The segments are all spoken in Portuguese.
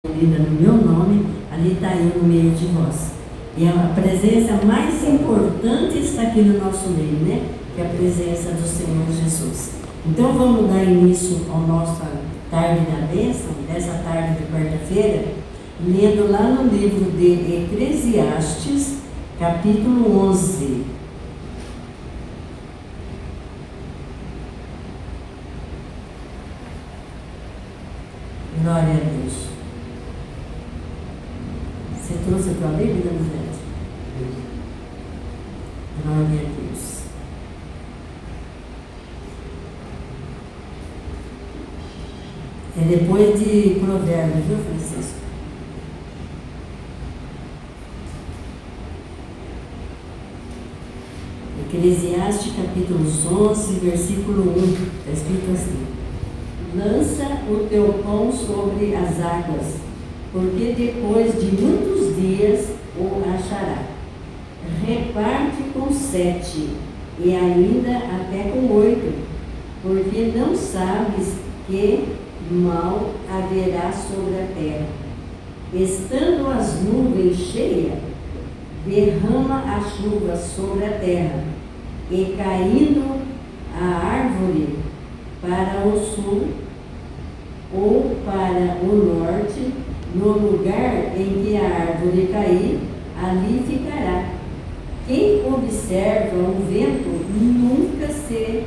Unida no meu nome, ali está eu no meio de vós. E a presença mais importante está aqui no nosso meio, né? Que é a presença do Senhor Jesus. Então vamos dar início à nossa tarde da bênção, dessa tarde de quarta-feira, lendo lá no livro de Eclesiastes, capítulo 11. Glória a Deus. Você trouxe a tua Bíblia, Danizete? Glória a Deus. É depois de Provérbios, viu, Francisco? Eclesiastes, capítulo 11, versículo 1. Está escrito assim: lança o teu pão sobre as águas, porque depois de muitos dias o achará. Reparte com 7, e ainda até com 8, porque não sabes que mal haverá sobre a terra. Estando as nuvens cheias, derrama a chuva sobre a terra, e caindo a árvore para o sul ou para o norte, no lugar em que a árvore cair, ali ficará. Quem observa o vento nunca se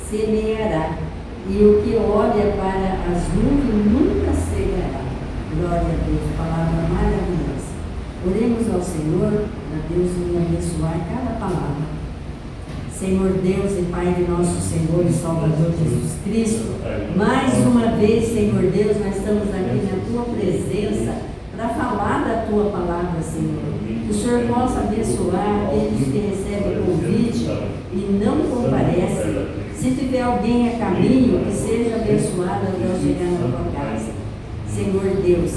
semeará, e o que olha para as nuvens nunca cegará. Glória a Deus, palavra maravilhosa. Oremos ao Senhor, para Deus nos abençoar cada palavra. Senhor Deus e Pai de nosso Senhor e Salvador Jesus Cristo, mais uma vez, Senhor Deus, nós estamos aqui na Tua presença para falar da Tua palavra, Senhor. Que o Senhor possa abençoar aqueles que recebem o convite e não comparecem. Se tiver alguém a caminho, que seja abençoado até chegar na Tua casa. Senhor Deus,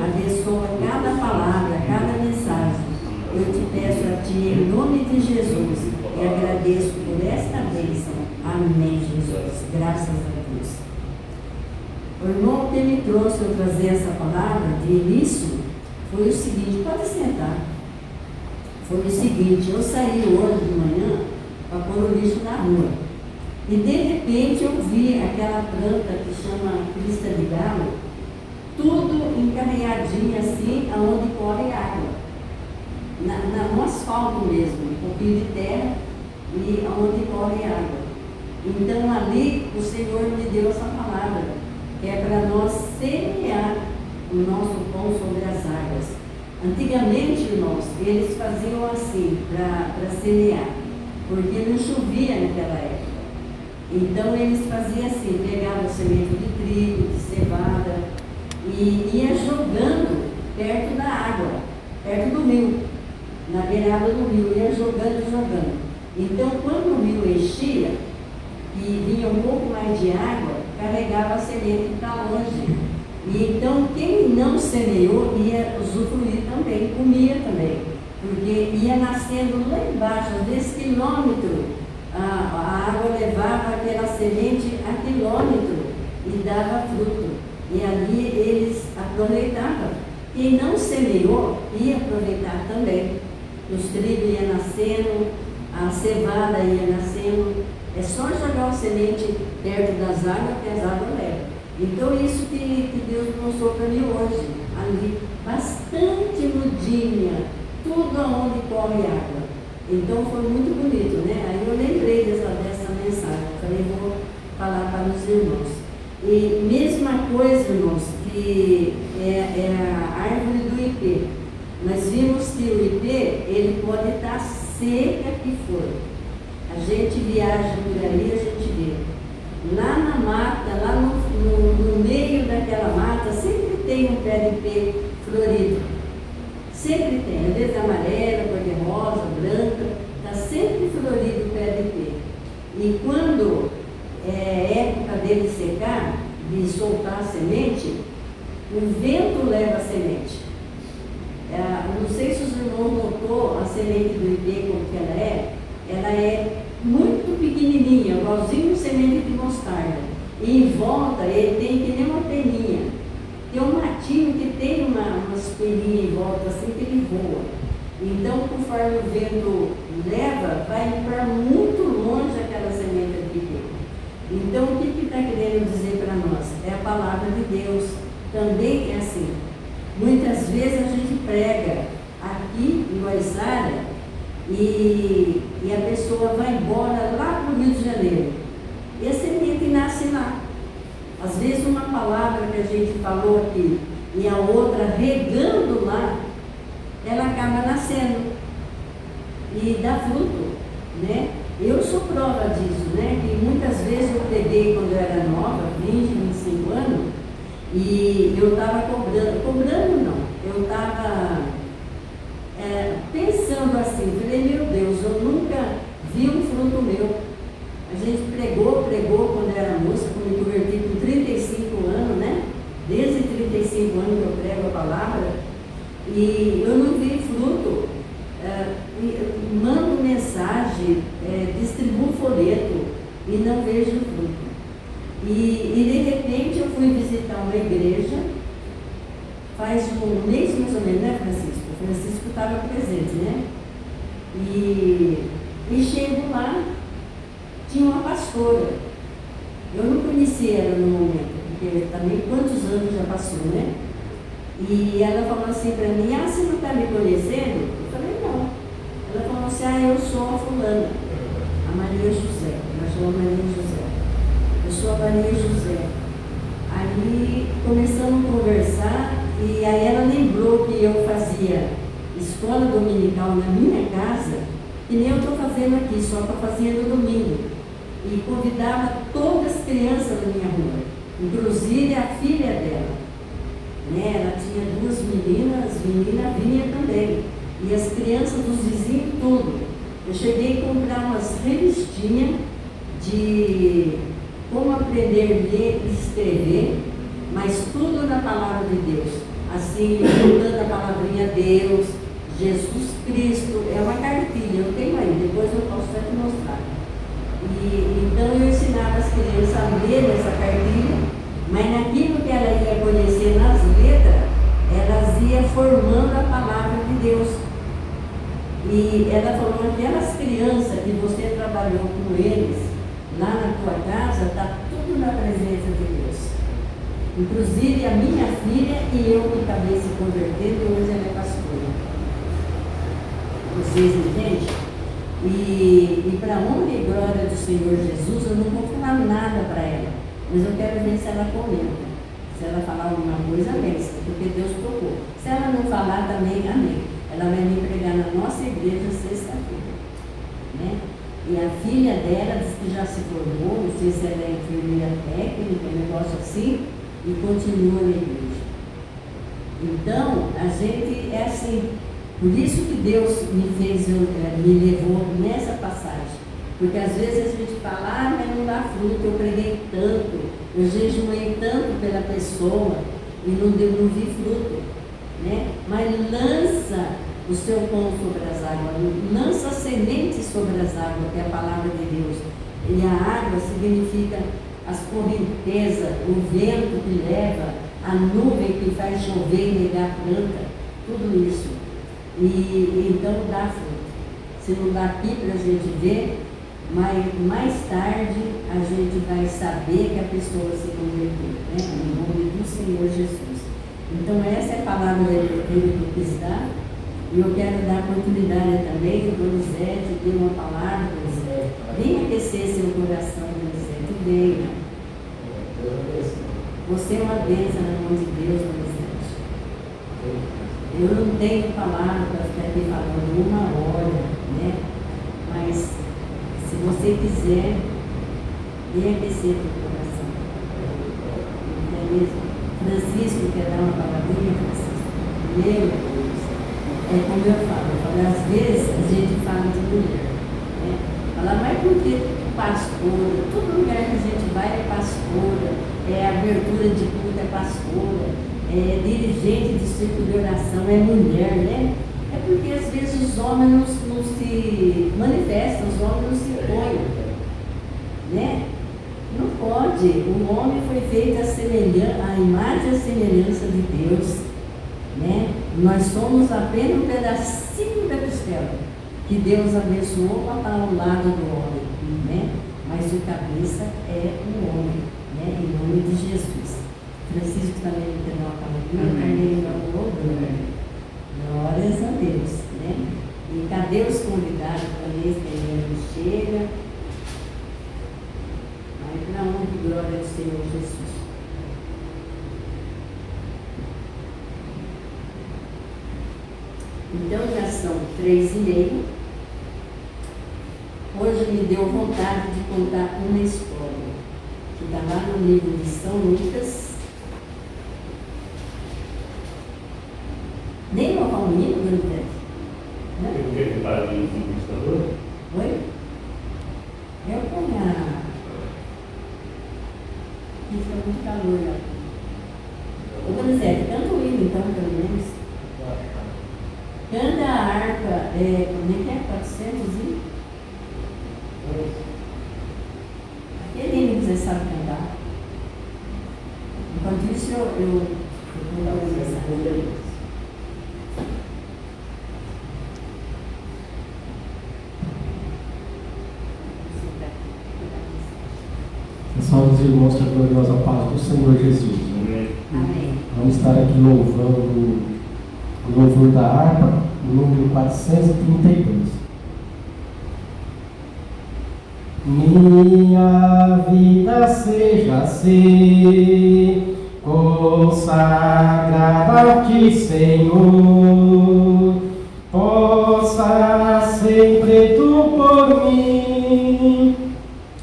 abençoa cada palavra, cada mensagem. Eu te peço a Ti em nome de Jesus e agradeço por esta bênção. Amém, Jesus. Graças a Deus. O irmão que me trouxe eu trazer essa palavra de início foi o seguinte, pode sentar. Foi o seguinte, eu saí hoje de manhã para pôr o lixo na rua. E de repente eu vi aquela planta que chama crista de galo, tudo encarreadinho assim, aonde corre água. No asfalto mesmo, um pouquinho de terra e aonde corre água. Então ali o Senhor me deu essa palavra, que é para nós semear o nosso pão sobre as águas. Antigamente, irmãos, eles faziam assim, para semear, porque não chovia naquela época. Então eles faziam assim, pegavam semente de trigo, de cevada, e ia jogando perto da água, perto do rio, na beirada do rio, ia jogando. Então, quando o rio enchia e vinha um pouco mais de água, carregava a semente para longe. E então, quem não semeou ia usufruir também, comia também, porque ia nascendo lá embaixo, às vezes quilômetro, a água levava aquela semente a quilômetro e dava fruto. E ali eles aproveitavam. Quem não semeou ia aproveitar também. Os trigos iam nascendo, a cevada ia nascendo. É só jogar a semente perto das águas que as águas levam. Então isso que Deus mostrou para mim hoje. Ali, bastante mudinha, tudo aonde corre água. Então foi muito bonito, né? Aí eu lembrei dessa mensagem. Falei, vou falar para os irmãos. E mesma coisa, irmãos, que é a árvore do ipê. Nós vimos que o ipê, ele pode estar seca que for. A gente viaja por ali, a gente vê. Lá na mata, lá no meio daquela mata, sempre tem um pé de ipê florido. Sempre tem, às vezes amarela, cor-de-rosa, branca, está sempre florido o pé de ipê. E quando é época dele secar, de soltar a semente, o vento leva a semente. Não sei se os irmãos notou a semente do ipê, como que ela é muito pequenininha, igualzinho semente de mostarda. E em volta ele tem que nem uma peninha. Tem um matinho que tem umas peninhas em volta assim que ele voa. Então, conforme o vento leva, vai para muito longe aquela semente pequena. Então, o que está querendo dizer para nós? É a palavra de Deus. Também é assim. Muitas vezes a gente prega aqui em Guaiçara e a pessoa vai embora lá para o Rio de Janeiro. E a semente nasce lá. Às vezes uma palavra que a gente falou aqui e a outra regando lá, ela acaba nascendo e dá fruto, né? Eu sou prova disso, né? Que muitas vezes eu preguei quando eu era nova, 20, 25 anos, e eu estava cobrando não, eu estava pensando assim, falei, meu Deus, eu nunca vi um fruto meu. A gente pregou quando eu era moça, quando me converti com 35 anos, né? Desde 35 anos que eu prego a palavra, e eu não vi fruto. Mando mensagem, distribuo folheto e não vejo fruto. E de repente eu fui visitar uma igreja, faz um mês mais ou menos, né, Francisco? O Francisco estava presente, né? E chego lá, tinha uma pastora. Eu não conhecia ela no momento, porque também quantos anos já passou, né? E ela falou assim para mim, você não está me conhecendo? Eu falei, não. Ela falou assim, eu sou a fulana, a Maria José. Ela chamou Maria José. Eu sou a Maria José. Aí começamos a conversar e aí ela lembrou que eu fazia escola dominical na minha casa, que nem eu estou fazendo aqui, só para fazer no domingo. E convidava todas as crianças da minha rua, inclusive a filha dela. Né? Ela tinha 2 meninas, as meninas vinham também. E as crianças dos vizinhos, tudo. Eu cheguei a comprar umas revistinhas de como aprender a ler e escrever, mas tudo na palavra de Deus. Assim, estudando a palavrinha Deus, Jesus Cristo, é uma cartilha, eu tenho aí, depois eu posso até te mostrar. Então eu ensinava as crianças a ler essa cartilha, mas naquilo que ela ia conhecer nas letras, elas iam formando a palavra de Deus. E ela falou, aquelas crianças que você trabalhou com eles lá na tua casa, está tudo na presença de Deus. Inclusive a minha filha e eu que acabei se convertendo, e hoje ela é pastora. Vocês entendem? E para a honra e glória do Senhor Jesus, eu não vou falar nada para ela, mas eu quero ver se ela comenta. Se ela falar alguma coisa, amém, porque Deus tocou. Se ela não falar também, amém. Ela vai me pregar na nossa igreja sexta-feira. Né? E a filha dela diz que já se formou, não sei se ela é enfermeira técnica, um negócio assim, e continua na igreja. Então, a gente é assim. Por isso que Deus me levou nessa passagem. Porque às vezes a gente fala, mas não dá fruto, eu preguei tanto, eu jejuei tanto pela pessoa e não vi fruto. Né? Mas lança o seu pão sobre as águas, lança sementes sobre as águas, que é a palavra de Deus. E a água significa as correntezas, o vento que leva, a nuvem que faz chover e regar a planta, tudo isso. E então dá fruto. Se não dá aqui para a gente ver, mas mais tarde a gente vai saber que a pessoa se converteu, né? Em nome do Senhor Jesus. Então essa é a palavra que eu quis dar. E eu quero dar oportunidade também do Donizete, ter uma palavra, Donizete. Vem aquecer seu coração, Donizete. Venha. Você é uma bênção na mão de Deus, Donizete. Eu não tenho palavra para ficar aqui falando uma hora, né? Mas se você quiser, vem aquecer seu coração. Não é mesmo? Francisco quer dar uma palavrinha, Francisco? Meu Deus. É como eu falo, às vezes a gente fala de mulher, né? Fala, mas por que pastora? Todo lugar que a gente vai é pastora, abertura de culto é pastora, dirigente de círculo de oração é mulher, né? É porque às vezes os homens não se manifestam, os homens não se põem, né? Não pode, o homem foi feito à imagem e à semelhança de Deus. né? Nós somos apenas um pedacinho da costela que Deus abençoou para estar ao lado do homem, né? Mas o cabeça é o homem, né? Em nome de Jesus. Francisco também me deu uma caminha, glórias a Deus, né? E cadê os convidados para esse que ele chega? Aí para honra e glória do Senhor Jesus. Então já são 3h30. Hoje me deu vontade de contar uma história que está lá no livro de São Lucas. Nem uma palminha, Grande. Eu quero que para ali no computador. Oi? Eu ponho a... Aqui fica muito calor lá. Ô, Donizete, canta o hino então, pelo menos. Canta a harpa, como é que é? 400 e... Aquele hino que você sabe cantar. Enquanto isso, eu vou dar uma mensagem. Salve os irmãos que a gloriosa paz do Senhor Jesus. Amém. Vamos estar aqui louvando o louvor da harpa, o número 432. Minha vida seja assim, consagrada a Ti, Senhor, possa sempre Tu por mim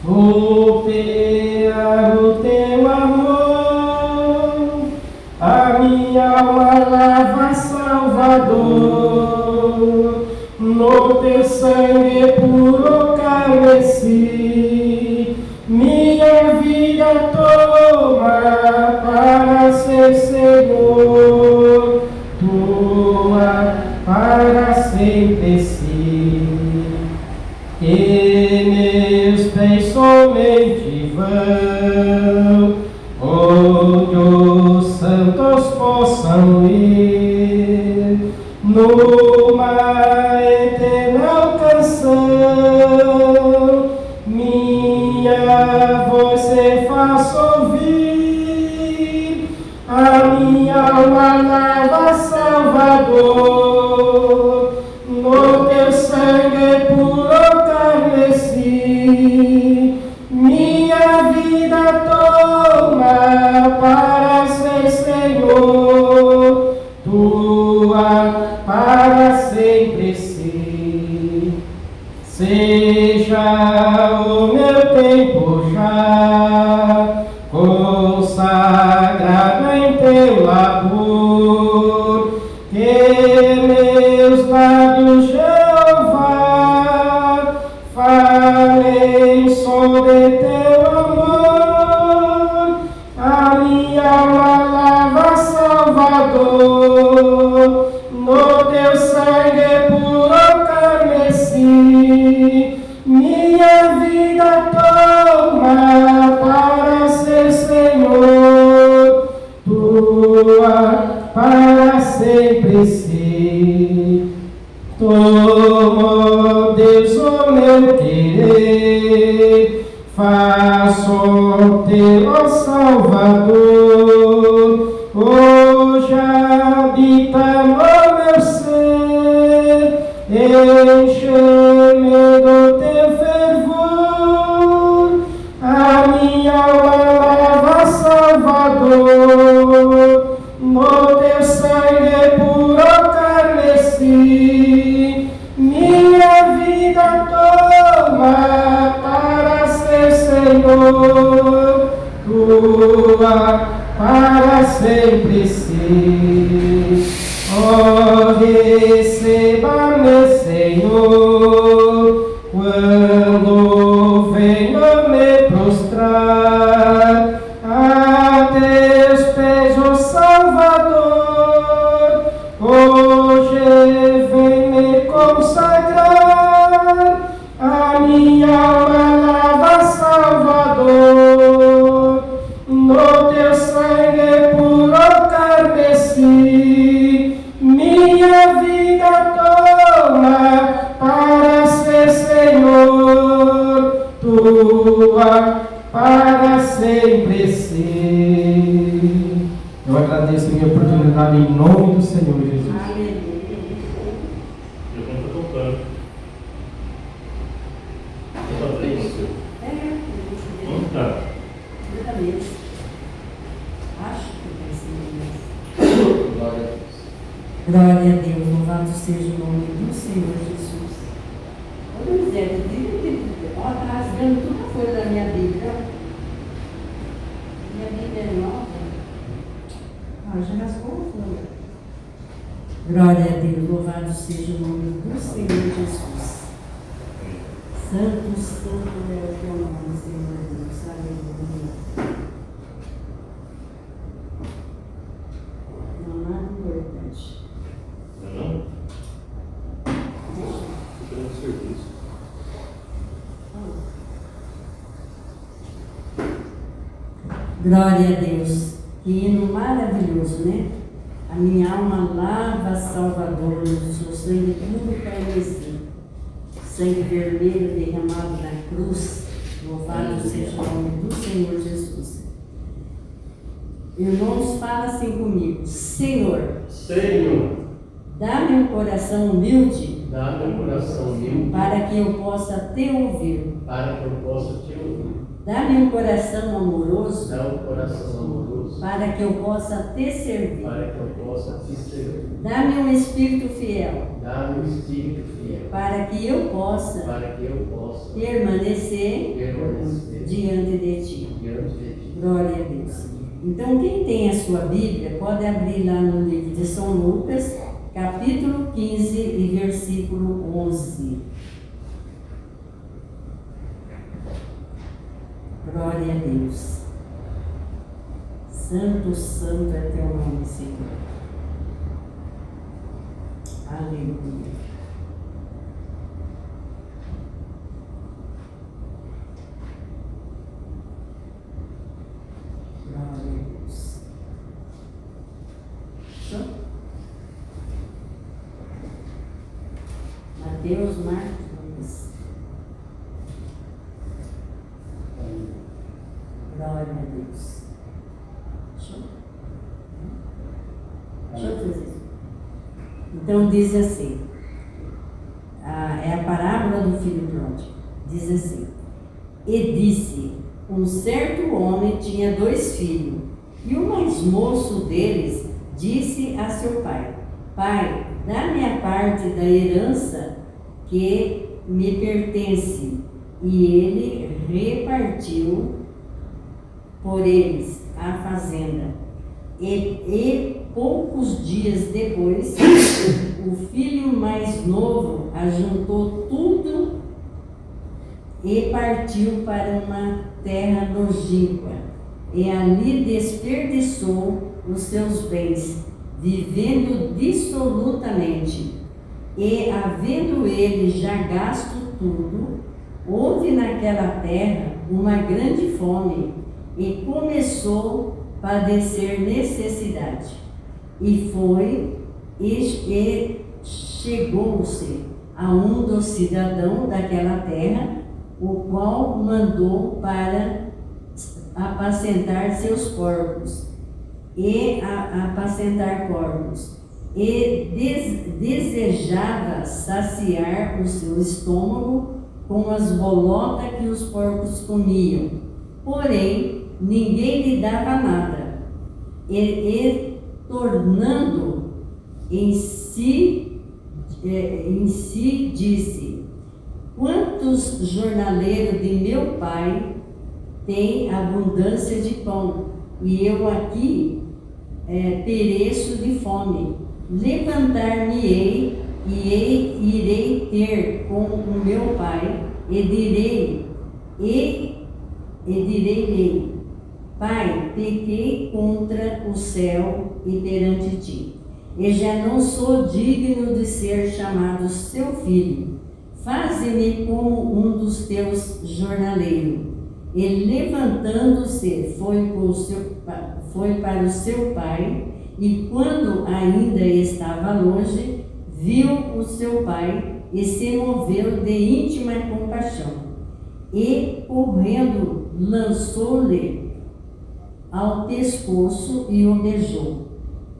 operar o Teu amor, a minha alma lava, Salvador, no Teu sangue puro carmesí, minha vida toma para ser Senhor, Tua para sempre sim. Que meus pés somente vão, onde os santos possam ir, numa eterna canção, minha voz se faça ouvir, a minha alma lava, Salvador, no Teu sangue puro carmesí, minha vida toma para ser Senhor, Tua para sempre sim. Seja o meu tempo já consagrado em Teu labor, que meus lábios, Jeová, falem sobre Teu amor, a minha alma lava, Salvador, no Teu sangue puro carmesí, minha vida toma para ser Senhor, Tua para sempre sim. Toma, Deus, o meu querer, faço Teu Salvador, hoje habita no meu ser, enche-me do Teu fervor, a minha alma lava, Salvador, no Teu sangue puro carmesí, minha vida toma para ser Senhor, Tua para sempre sim. Oh, receba-me, Senhor, quando venho me prostrar a Teus pés, ó Salvador, hoje vem me consagrar, a minha alma lava, Salvador, no Teu sangue puro carmesí, Obrigado em nome do Senhor Jesus. Aleluia. Eu não estou tocando. Vou fazer isso. Onde está? Exatamente. Acho que vai ser mesmo. Glória a Deus. Glória a Deus, louvado seja o nome do Senhor Jesus. Ô José, ó, está rasgando toda a folha da minha Bíblia. Minha Bíblia é nova. Ah, já rasgou a folha. Glória a Deus, louvado seja o nome do Senhor Jesus. Santo, santo é o teu nome, Senhor Deus. Aleluia. Não há nada importante. Não? Fica no serviço. Glória a Deus. Que hino maravilhoso, né? A minha alma lava, Salvador, no seu sangue puro carmesim. Sangue vermelho derramado na cruz. Louvado seja o nome do Senhor Jesus. Irmãos, fala assim comigo. Senhor, Senhor, dá-me um coração humilde Dá-me um coração humilde para que eu possa te ouvir. para que eu possa te ouvir. Dá-me um coração amoroso Dá um coração amoroso para que eu possa te servir. para que eu possa te servir. Dá-me um espírito fiel Dá-me um espírito fiel para que eu possa para que eu possa permanecer permanecer diante de ti. diante de ti. Glória a Deus. Então, quem tem a sua Bíblia, pode abrir lá no livro de São Lucas, capítulo 15 e versículo 11. Glória a Deus. Santo, santo é teu nome, Senhor. Aleluia. Glória a Deus. Show? Mateus, Marcos, Lucas. Glória a Deus. Show? Deixa eu fazer isso. Então diz assim, é a parábola do filho pródigo. Diz assim: e disse, um certo homem tinha 2 filhos, e o mais moço deles disse a seu pai: Pai, dá-me a parte da herança que me pertence. E ele repartiu por eles a fazenda. E poucos dias depois, o filho mais novo ajuntou tudo e partiu para uma terra longínqua, e ali desperdiçou os seus bens, vivendo dissolutamente. E, havendo ele já gasto tudo, houve naquela terra uma grande fome, e começou a padecer necessidade. E foi e chegou-se a um dos cidadãos daquela terra, o qual mandou para apacentar seus porcos, e apacentar porcos, e desejava saciar o seu estômago com as bolotas que os porcos comiam, porém ninguém lhe dava nada. E tornando em si disse: quantos jornaleiros de meu pai têm abundância de pão, e eu aqui pereço de fome. Levantar-me-ei e irei ter com o meu pai, e direi-lhe: Pai, pequei contra o céu e perante ti, e já não sou digno de ser chamado seu filho. Faze-me como um dos teus jornaleiros. E levantando-se, foi para o seu pai, e quando ainda estava longe, viu o seu pai e se moveu de íntima compaixão. E, correndo, lançou-lhe ao pescoço e o beijou.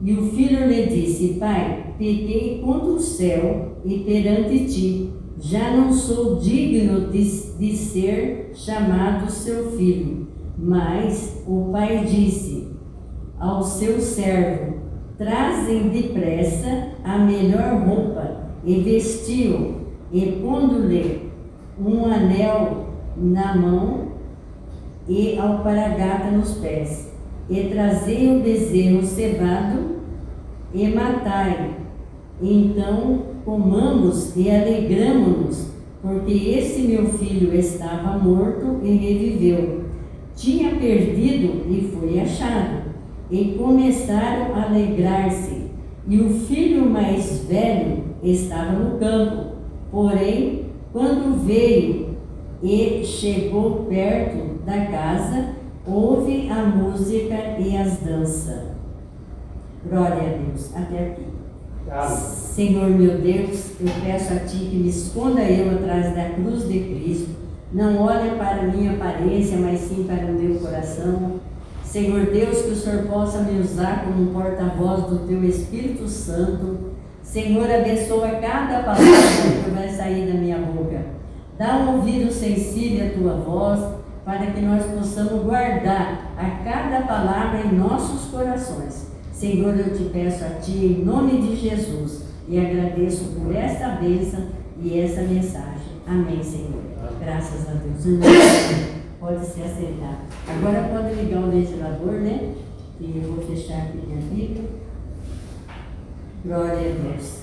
E o filho lhe disse: Pai, pequei contra o céu e perante ti, já não sou digno de ser chamado seu filho. Mas o pai disse ao seu servo: Trazem depressa a melhor roupa, e vestiu, e pondo-lhe um anel na mão e alpargata nos pés, e trazei o bezerro cevado, e matai. Então comamos e alegramo-nos, porque esse meu filho estava morto e reviveu, tinha perdido e foi achado. E começaram a alegrar-se. E o filho mais velho estava no campo. Porém, quando veio e chegou perto da casa, houve a música e as danças. Glória a Deus. Até aqui. Senhor meu Deus, eu peço a Ti que me esconda eu atrás da cruz de Cristo. Não olhe para a minha aparência, mas sim para o meu coração. Senhor Deus, que o Senhor possa me usar como um porta-voz do Teu Espírito Santo. Senhor, abençoa cada palavra que vai sair da minha boca. Dá um ouvido sensível à Tua voz, para que nós possamos guardar a cada palavra em nossos corações. Senhor, eu te peço a Ti, em nome de Jesus, e agradeço por esta bênção e essa mensagem. Amém, Senhor. Graças a Deus. Pode se aceitar. Agora pode ligar o ventilador, né? E eu vou fechar aqui minha Bíblia. Glória a Deus.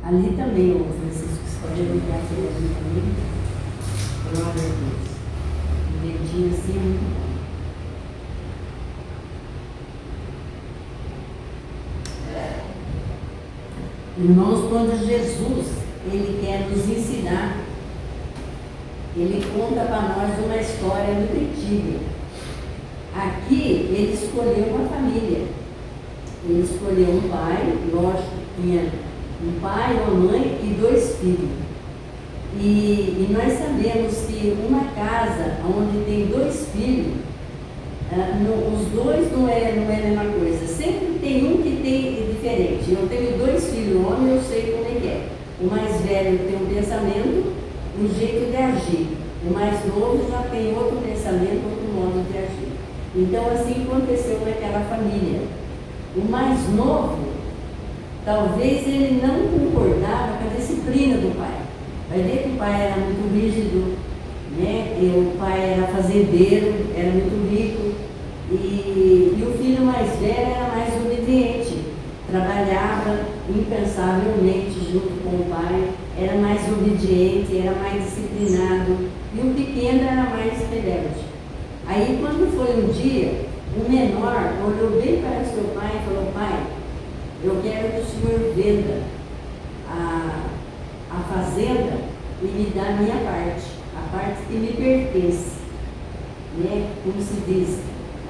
Ali também, o Francisco, você pode ligar aqui ali também. Glória a Deus. O dedinho assim é muito bom. Irmãos, quando Jesus, Ele quer nos ensinar, Ele conta para nós uma história muito antiga. Aqui, Ele escolheu uma família. Ele escolheu um pai, lógico, tinha um pai, uma mãe e 2 filhos. E nós sabemos que uma casa onde tem 2 filhos, os dois não é a mesma coisa. Sempre tem um que tem diferente. Eu tenho 2 filhos homens, eu sei como é que é. O mais velho tem um pensamento, um jeito de agir. O mais novo já tem outro pensamento, outro modo de agir. Então assim aconteceu naquela família. O mais novo, talvez ele não concordava com a disciplina do pai. Vai ver que o pai era muito rígido, né? E o pai era fazendeiro, era muito rico, e o filho mais velho era mais obediente, trabalhava incansavelmente junto com o pai, era mais obediente, era mais disciplinado, e o pequeno era mais rebelde. Aí quando foi um dia, o menor olhou bem para seu pai e falou: Pai, eu quero que o senhor venda a fazenda e me dá a minha parte, a parte que me pertence, né? Como se diz,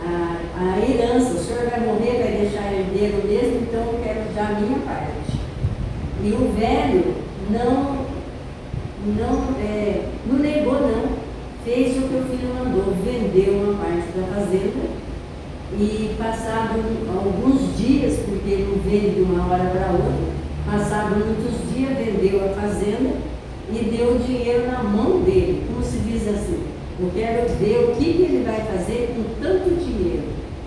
a herança. O senhor vai morrer, vai deixar herdeiro mesmo, então eu quero já a minha parte. E o velho não negou, não. Fez o que o filho mandou, vendeu uma parte da fazenda, e passado alguns dias, porque ele não vende de uma hora para outra, passado muitos dias, vendeu a fazenda e deu o dinheiro na mão dele. Como se diz assim: eu quero ver o que ele vai fazer com tanto dinheiro.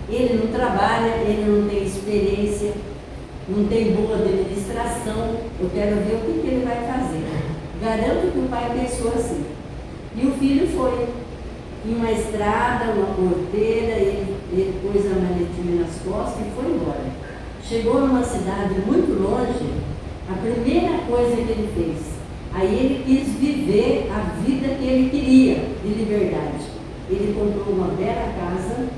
Ele não trabalha, ele não tem experiência, não tem boa administração, eu quero ver o que ele vai fazer. Garanto que o pai pensou assim. E o filho foi em uma estrada, uma porteira, ele pôs a maletinha nas costas e foi embora. Chegou numa cidade muito longe, a primeira coisa que ele fez, aí ele quis viver a vida que ele queria, de liberdade. Ele comprou uma bela casa,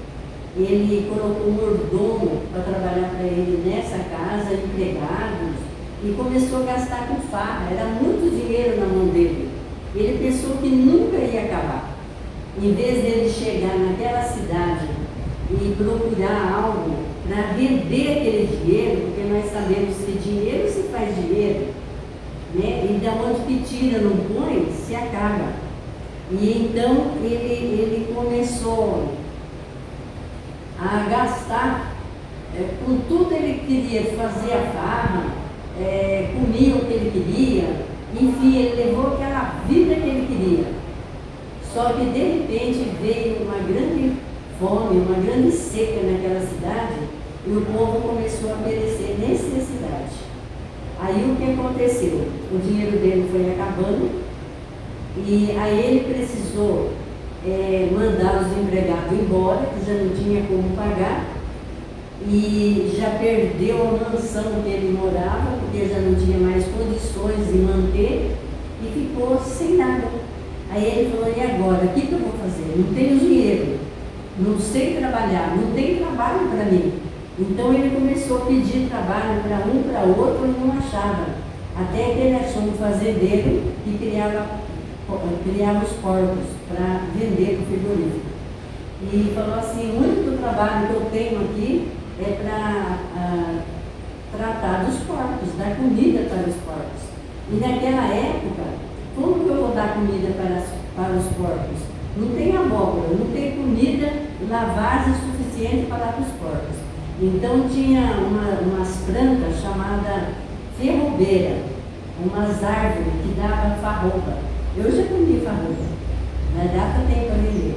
ele colocou um mordomo para trabalhar para ele nessa casa, empregados, e começou a gastar com farra, era muito dinheiro na mão dele. Ele pensou que nunca ia acabar. Em vez dele chegar naquela cidade e procurar algo para vender aquele dinheiro, porque nós sabemos que dinheiro se faz dinheiro, né? E da onde que tira, não põe, se acaba. E então ele começou a a gastar com tudo. Ele queria fazer a farra, comia o que ele queria, enfim, ele levou aquela vida que ele queria. Só que de repente veio uma grande fome, uma grande seca naquela cidade, e o povo começou a perecer necessidade. Aí o que aconteceu? O dinheiro dele foi acabando, e aí ele precisou mandar os empregados embora, que já não tinha como pagar, e já perdeu a mansão que ele morava, porque já não tinha mais condições de manter, e ficou sem nada. Aí ele falou: e agora? O que eu vou fazer? Não tenho dinheiro, não sei trabalhar, não tem trabalho para mim. Então ele começou a pedir trabalho para um, para outro, e não achava. Até que ele achou um fazendeiro que criava os porcos para vender para o frigorífico. E falou assim: o único trabalho que eu tenho aqui é para tratar dos porcos, dar comida para os porcos. E naquela época, como que eu vou dar comida para os porcos? Não tem abóbora, não tem comida, lavagem suficiente para dar para os porcos. Então tinha umas plantas chamadas ferrobeira, umas árvores que davam farroba. Eu já comi farroba, na data tem para vender.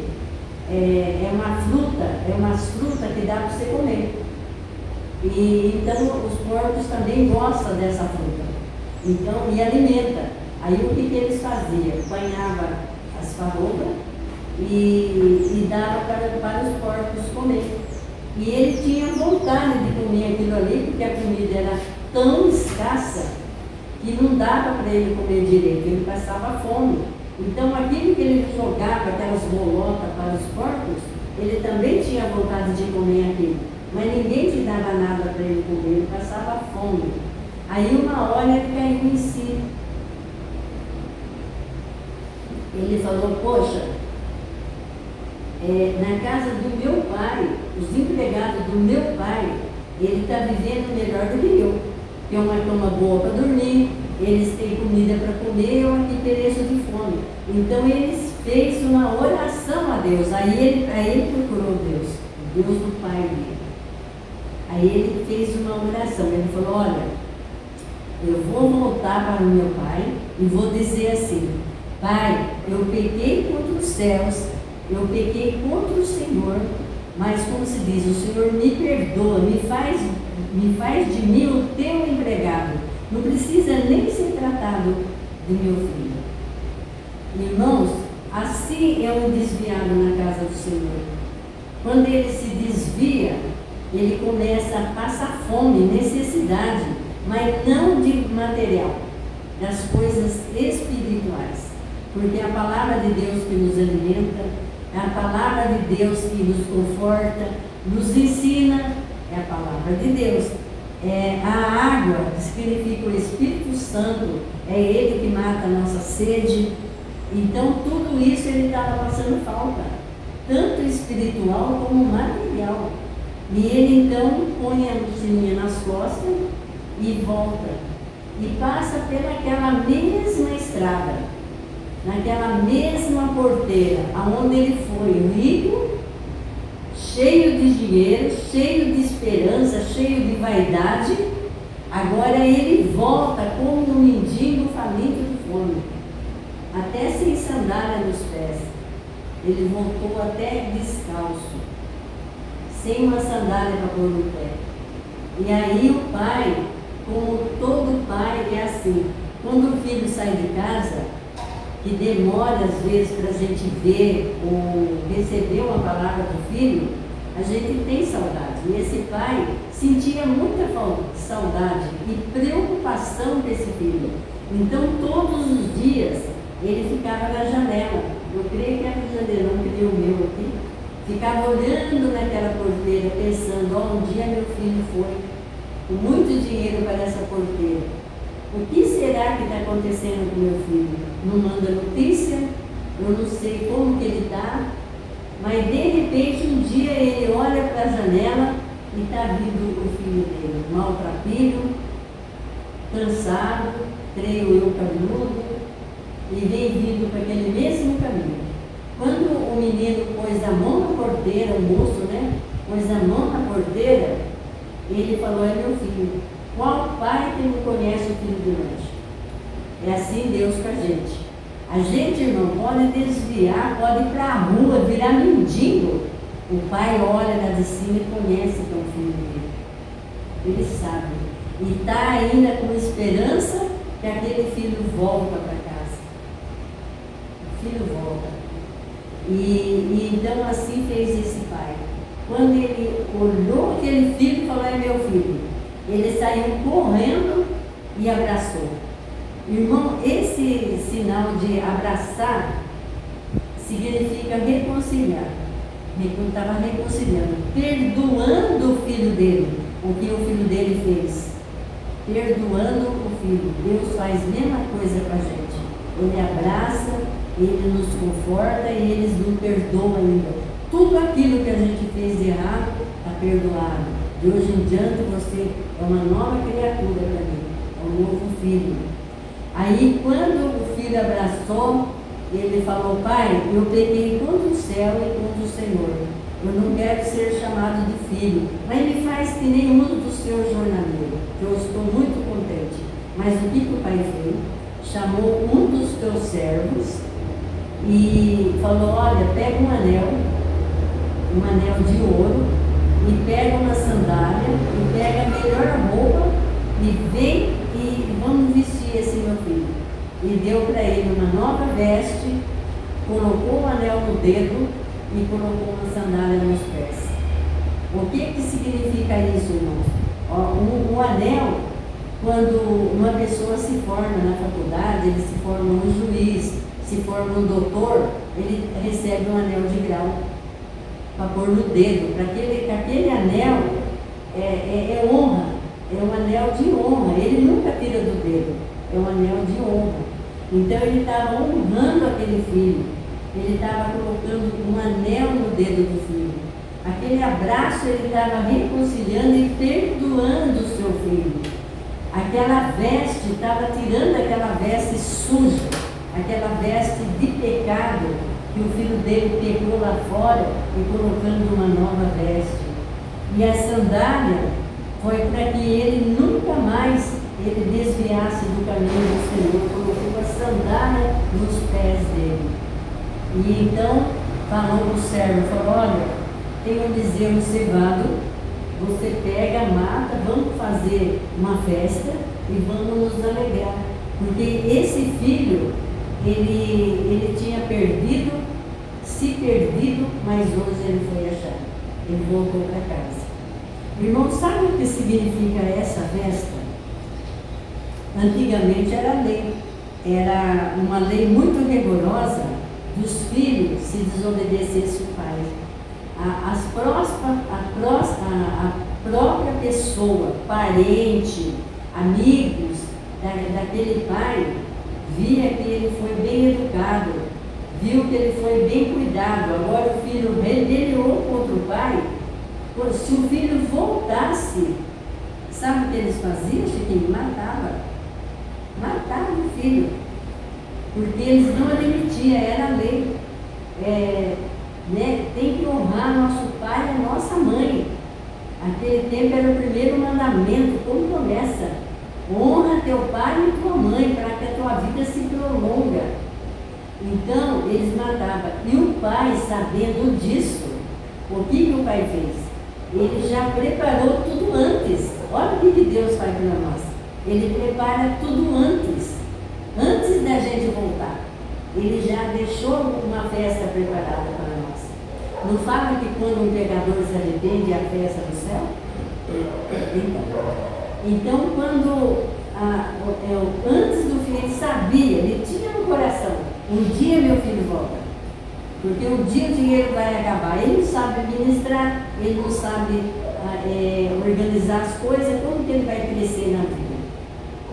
É umas frutas que dá para você comer. E então os porcos também gostam dessa fruta. Então, e alimenta. Aí o que eles faziam? Apanhava as farrobas e dava para os porcos comer. E ele tinha vontade de comer aquilo ali, porque a comida era tão escassa que não dava para ele comer direito, ele passava fome. Então aquilo que ele jogava, aquelas bolotas para os porcos, ele também tinha vontade de comer aquilo. Mas ninguém te dava nada para ele comer, ele passava fome. Aí uma hora ele caiu em si. Ele falou: poxa, na casa do meu pai, os empregados do meu pai, ele está vivendo melhor do que eu. Tem uma cama boa para dormir, eles têm comida para comer, eu aqui pereço de fome. Então ele fez uma oração a Deus. Aí ele procurou Deus do pai dele. Aí ele fez uma oração, ele falou: olha, eu vou voltar para o meu pai e vou dizer assim: Pai, eu pequei contra os céus, eu pequei contra o Senhor, mas como se diz, o Senhor me perdoa, me faz de mim o teu empregado. Não precisa nem ser tratado de meu filho. Irmãos, assim é um desviado na casa do Senhor. Quando ele se desvia, ele começa a passar fome, necessidade, mas não de material, das coisas espirituais. Porque a palavra de Deus que nos alimenta, a palavra de Deus que nos conforta, nos ensina, é a palavra de Deus. A água, que significa o Espírito Santo, é Ele que mata a nossa sede. Então tudo isso ele estava passando falta, tanto espiritual como material. E ele então põe a mochilinha nas costas e volta. E passa pelaquela mesma estrada, naquela mesma porteira, aonde ele foi rico, cheio de dinheiro, cheio de esperança, cheio de vaidade. Agora ele volta como um mendigo faminto de fome, até sem sandália nos pés. Ele voltou até descalço, sem uma sandália para pôr no pé. E aí o pai, como todo pai, é assim: quando o filho sai de casa, que demora às vezes para a gente ver ou receber uma palavra do filho, a gente tem saudade. E esse pai sentia muita saudade e preocupação desse filho. Então todos os dias ele ficava na janela. Eu creio que era o janelão que deu o meu aqui. Ficava olhando naquela porteira, pensando: um dia meu filho foi com muito dinheiro para essa porteira. O que será que está acontecendo com meu filho? Não manda notícia, eu não sei como que ele está, mas de repente um dia ele olha para a janela e está vindo o filho dele, maltrapilho, cansado, creio eu, cabeludo, e vem vindo para aquele mesmo caminho. Quando o menino pôs a mão na porteira, o moço, né? Pôs a mão na porteira, ele falou: é meu filho. Qual pai que não conhece o filho do lanche? É assim Deus com a gente. A gente, irmão, pode desviar, pode ir para a rua, virar mendigo. O pai olha lá de cima e conhece que é o filho dele. Ele sabe. E está ainda com esperança que aquele filho volta para casa. O filho volta. E então assim fez esse pai. Quando ele olhou aquele filho e falou: é meu filho, ele saiu correndo e abraçou. Irmão, esse sinal de abraçar significa reconciliar. Ele estava reconciliando, perdoando o filho dele, o que o filho dele fez. Perdoando o filho. Deus faz a mesma coisa com a gente. Ele abraça, ele nos conforta e ele nos perdoa ainda. Tudo aquilo que a gente fez de errado está perdoado. De hoje em diante você é uma nova criatura para mim, é um novo filho. Aí quando o filho abraçou, ele falou: pai, eu pequei contra o céu e contra o Senhor. Eu não quero ser chamado de filho, mas me faz que nem um dos seus jornaleiros. Eu estou muito contente. Mas o que o pai fez? Chamou um dos teus servos e falou: olha, pega um anel de ouro, e pega uma sandália, e pega a melhor roupa, e vem e vamos vestir esse meu filho. E deu para ele uma nova veste, colocou um anel no dedo e colocou uma sandália nos pés. O que significa isso, irmãos? O anel, quando uma pessoa se forma na faculdade, ele se forma um juiz, se forma um doutor, ele recebe um anel de grau para pôr no dedo, para aquele anel é honra, é um anel de honra, ele nunca tira do dedo, é um anel de honra. Então ele estava honrando aquele filho, ele estava colocando um anel no dedo do filho. Aquele abraço ele estava reconciliando e perdoando o seu filho. Aquela veste, estava tirando aquela veste suja, aquela veste de pecado, que o filho dele pegou lá fora e colocando uma nova veste. E a sandália foi para que ele nunca mais ele desviasse do caminho do Senhor, colocou a sandália nos pés dele. E então falou para o servo, falou: olha, tem um bezerro cevado, você pega, mata, vamos fazer uma festa e vamos nos alegrar. Porque esse filho, ele tinha se perdido, mas hoje ele foi achado. Ele voltou para casa. Irmão, sabe o que significa essa festa? Antigamente era lei. Era uma lei muito rigorosa dos filhos se desobedecesse o pai. A própria pessoa, parente, amigos daquele pai, via que ele foi bem educado, viu que ele foi bem cuidado. Agora o filho rebeliou contra o pai. Se o filho voltasse, sabe o que eles faziam, Chiquinho? Matava o filho, porque eles não admitiam, era a lei. Tem que honrar nosso pai e a nossa mãe. Aquele tempo era o primeiro mandamento, como começa? Honra teu pai e tua mãe, para que a tua vida se prolonga. Então, eles matavam. E o pai, sabendo disso, o que o pai fez? Ele já preparou tudo antes. Olha o que Deus faz para nós. Ele prepara tudo antes da gente voltar. Ele já deixou uma festa preparada para nós. Não fala que quando um pecador se arrepende, é a festa do céu? Então quando antes do filho, ele sabia, ele tinha no coração, um dia meu filho volta. Porque um dia o dinheiro vai acabar. Ele não sabe administrar, ele não sabe organizar as coisas, como que ele vai crescer na vida?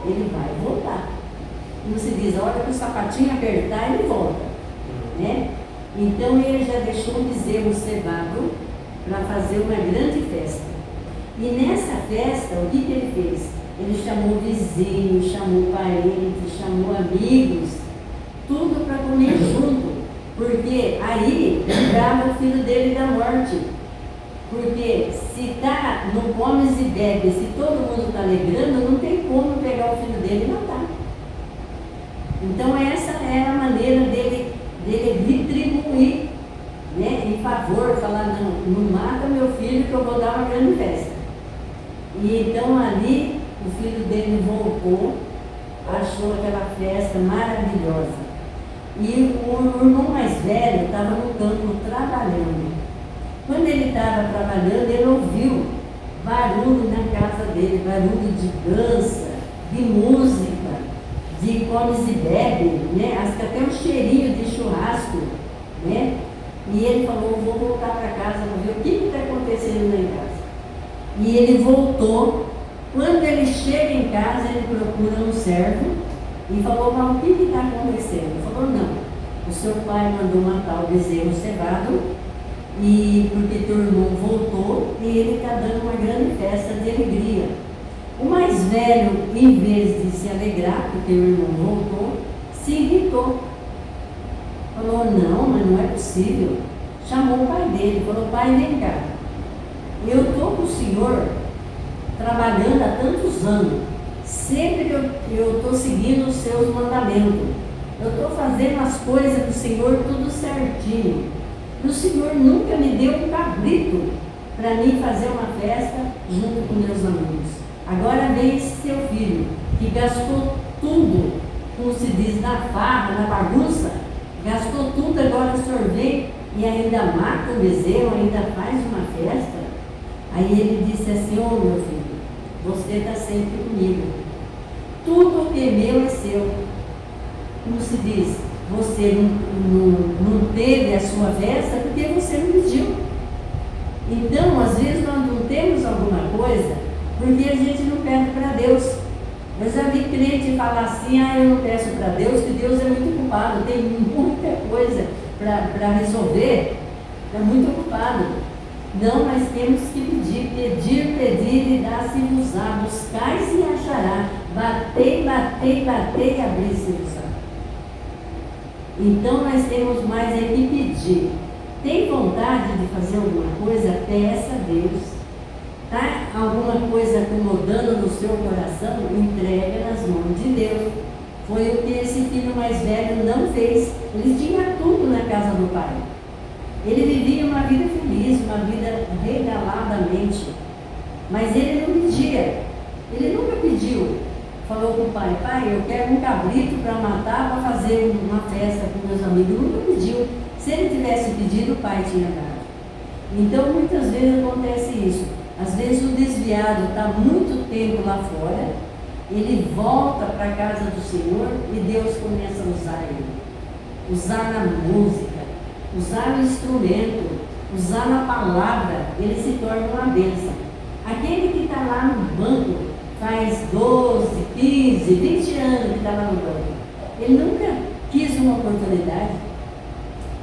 Ele vai voltar. Como se diz, a hora que o sapatinho apertar, ele volta. Né? Então ele já deixou um bezerro cevado para fazer uma grande festa. E nessa festa, o que ele fez? Ele chamou vizinhos, chamou parentes, chamou amigos, tudo para comer junto. Porque aí livrava o filho dele da morte. Porque se tá no comes e bebe, se todo mundo está alegrando, não tem como pegar o filho dele e matar. Então essa era a maneira dele retribuir, né, em favor, falar, não mata meu filho que eu vou dar uma grande festa. E então ali o filho dele voltou, achou aquela festa maravilhosa. E o irmão mais velho estava no campo trabalhando. Quando ele estava trabalhando, ele ouviu barulho na casa dele, barulho de dança, de música, de comes e bebe, né? Até um cheirinho de churrasco, né? E ele falou, vou voltar para casa para ver o que está acontecendo lá em casa. E ele voltou. Quando ele chega em casa, ele procura um servo e falou, mas o que está acontecendo? Ele falou, não, o seu pai mandou matar o bezerro cevado, e porque teu irmão voltou e ele está dando uma grande festa de alegria. O mais velho, em vez de se alegrar porque o irmão voltou, se irritou. Falou, não, mas não é possível. Chamou o pai dele, falou, pai, vem cá. Eu estou com o senhor trabalhando há tantos anos. Sempre que eu estou seguindo os seus mandamentos. Eu estou fazendo as coisas do Senhor tudo certinho. E o Senhor nunca me deu um cabrito para mim fazer uma festa junto com meus amigos. Agora vem esse seu filho, que gastou tudo, como se diz, na farra, na bagunça, gastou tudo, agora o senhor vem e ainda mata o bezerro, ainda faz uma festa. Aí ele disse assim, ô meu filho, você está sempre comigo. Tudo que é meu é seu. Como se diz, você não teve a sua festa porque você não pediu. Então, às vezes nós não temos alguma coisa porque a gente não pede para Deus. Eu já vi crente falar assim, eu não peço para Deus, que Deus é muito ocupado, tem muita coisa para resolver, é muito ocupado. Não, nós temos que pedir, pedir e dar-se-vos-á, buscais e achará, batei, batei, batei e abrir-se-vos-á. Então nós temos mais é que pedir. Tem vontade de fazer alguma coisa? Peça a Deus. Tá? Alguma coisa acomodando no seu coração? Entrega nas mãos de Deus. Foi o que esse filho mais velho não fez. Ele tinha tudo na casa do pai. Ele vivia uma vida feliz, uma vida regaladamente. Mas ele não pedia. Ele nunca pediu. Falou com o pai, pai, eu quero um cabrito para matar, para fazer uma festa com meus amigos. Nunca pediu. Se ele tivesse pedido, o pai tinha dado. Então, muitas vezes acontece isso. Às vezes o desviado está muito tempo lá fora, ele volta para a casa do Senhor e Deus começa a usar ele. Usar na música, usar no instrumento, usar na palavra, ele se torna uma bênção. Aquele que está lá no banco, faz 12, 15, 20 anos que está lá no banco, ele nunca quis uma oportunidade,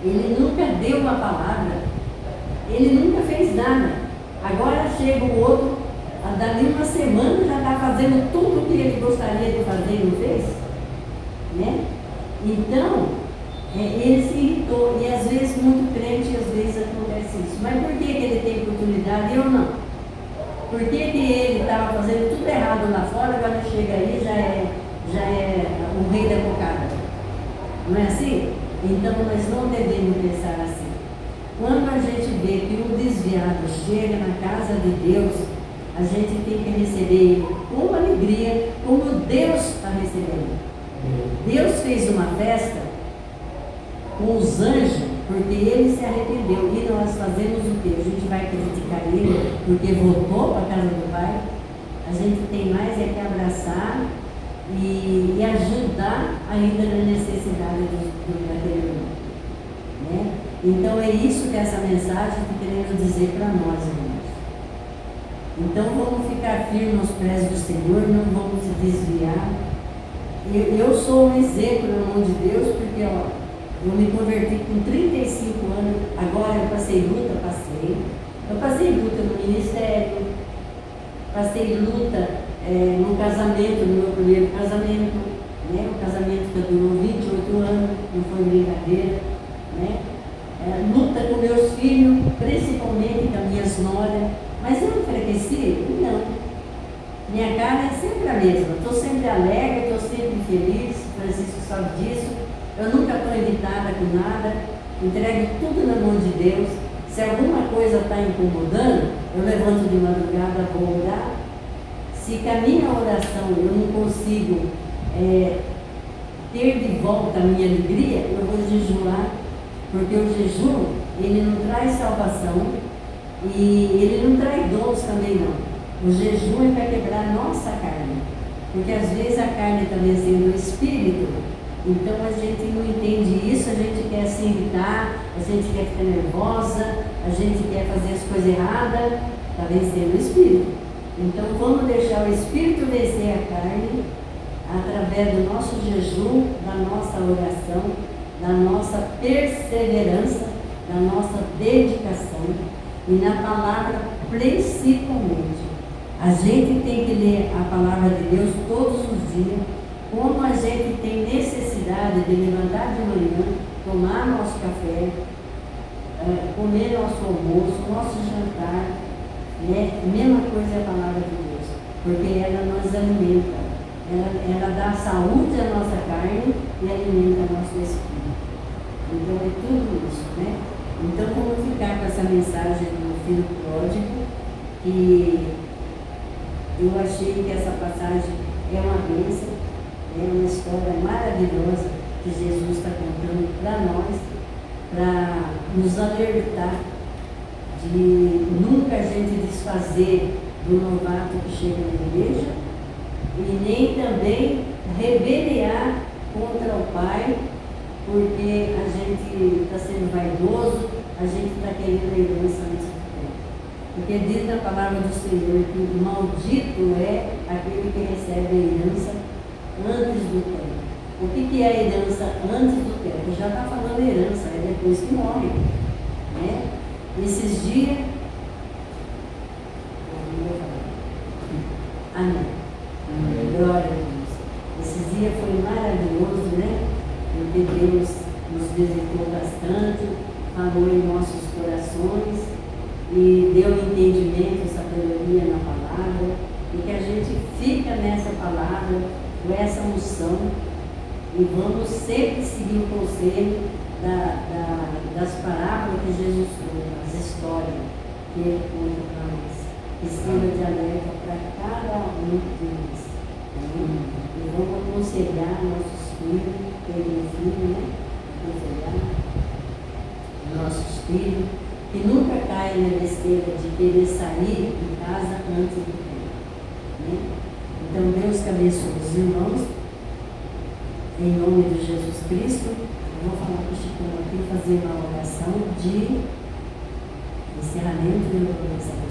ele nunca deu uma palavra, ele nunca fez nada. Agora chega o outro, dali uma semana já está fazendo tudo o que ele gostaria de fazer e não fez, né? Então, ele se irritou, e às vezes muito crente, às vezes acontece isso. Mas por que ele tem oportunidade e eu não? Por que ele estava fazendo tudo errado lá fora, agora chega aí e já é o rei da cocada? Não é assim? Então nós não devemos pensar assim. Quando a gente vê que um desviado chega na casa de Deus, a gente tem que receber ele com alegria, como Deus está recebendo. Deus fez uma festa com os anjos, porque ele se arrependeu. E nós fazemos o quê? A gente vai criticar ele porque voltou para a casa do Pai. A gente tem mais é que abraçar e ajudar ainda na necessidade daquele irmão, né? Então é isso que essa mensagem está querendo dizer para nós, irmãos. Então vamos ficar firmes aos pés do Senhor, não vamos se desviar. Eu sou um exemplo na mão de Deus, porque eu me converti com 35 anos, agora eu passei luta, Eu passei luta no ministério, passei luta no casamento, no meu primeiro casamento, né? O casamento que durou 28 anos, não foi brincadeira. né? Luta com meus filhos, principalmente com as minhas noras, mas eu enfraqueci? Não. Minha carne é sempre a mesma, estou sempre alegre, estou sempre feliz, Francisco sabe disso, eu nunca estou irritada com nada, entrego tudo na mão de Deus. Se alguma coisa está incomodando, eu levanto de madrugada, vou orar. Se com a minha oração eu não consigo ter de volta a minha alegria, eu vou jejuar, porque o jejum, ele não traz salvação e ele não traz dons também não. O jejum é para quebrar a nossa carne, porque às vezes a carne está vencendo o espírito, então a gente não entende isso, a gente quer se irritar, a gente quer ficar nervosa, a gente quer fazer as coisas erradas, está vencendo o espírito. Então vamos deixar o espírito vencer a carne, através do nosso jejum, da nossa oração, da nossa perseverança, da nossa dedicação e na palavra principalmente. A gente tem que ler a palavra de Deus todos os dias, como a gente tem necessidade de levantar de manhã, tomar nosso café, comer nosso almoço, nosso jantar, né? A mesma coisa é a palavra de Deus, porque ela nos alimenta. Ela dá saúde à nossa carne e alimenta o nosso espírito. Então é tudo isso, né? Então vamos ficar com essa mensagem do filho pródigo, que eu achei que essa passagem é uma bênção, é uma história maravilhosa que Jesus está contando para nós, para nos alertar de nunca a gente desfazer do novato que chega na igreja, e nem também rebeliar contra o Pai, porque a gente está sendo vaidoso, a gente está querendo a herança antes do tempo. Porque diz na palavra do Senhor que maldito é aquele que recebe a herança antes do tempo. O que é a herança antes do tempo? Já está falando herança, é depois que morre, né? Esses dias... Amém. Glória a Deus. Esse dia foi maravilhoso, né? Porque Deus nos visitou bastante, falou em nossos corações e deu entendimento, sabedoria na palavra, e que a gente fica nessa palavra, com essa unção, e vamos sempre seguir o conselho das parábolas que Jesus conta, as histórias que ele conta para nós, que sirva de alerta para cada um de nós. E vamos aconselhar nossos filhos, tem um filho, né? Aconselhar nossos filhos, que nunca caem na besteira de querer sair de casa antes do tempo, né? Então Deus que abençoe os irmãos, em nome de Jesus Cristo. Eu vou falar para o Chico aqui, fazer uma oração de encerramento e organização.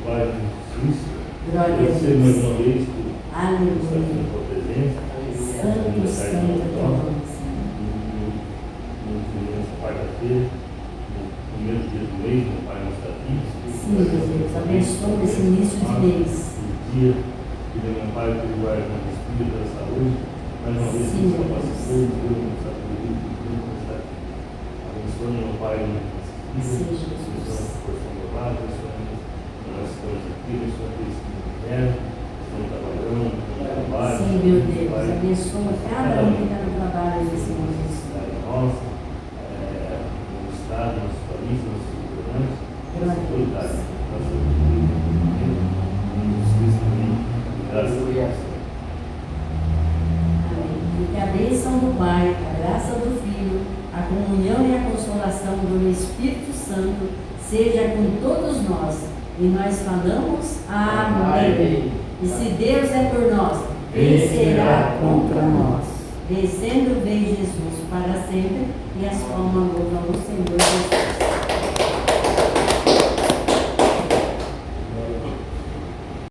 Pai de Jesus, Glória a Deus. mais uma vez Aleluia. por presença. Santo, santo, Nessa quarta-feira, no primeiro dia do mês, meu Pai nos está aqui. sim, Deus, abençoe esse início de mês. O dia que meu Pai que guarda com o Espírito da saúde, mais uma vez Sim, nos capacitou, Deus. Deus nos sabedoria, Deus nos está aqui. Abençoe meu Pai nas Sim, vidas, Jesus. abençoe a porção do lado, abençoe nós estamos aqui, abençoe aqueles que não vieram, estão trabalhando, no trabalho. Sim, meu Deus, abençoa cada um que está no trabalho desse momento. Nossa, no Estado, no nosso país, nossos governantes, nossa Glória a autoridade, Deus. nossa autoridade, Jesus também, graças a Deus. Amém. E que a bênção do Pai, a graça do Filho, a comunhão e a consolação do Espírito Santo seja com todos nós. E nós falamos amém. E se Deus é por nós, quem será contra nós? Vencendo vem Jesus para sempre, e as palmas louvam ao Senhor Jesus.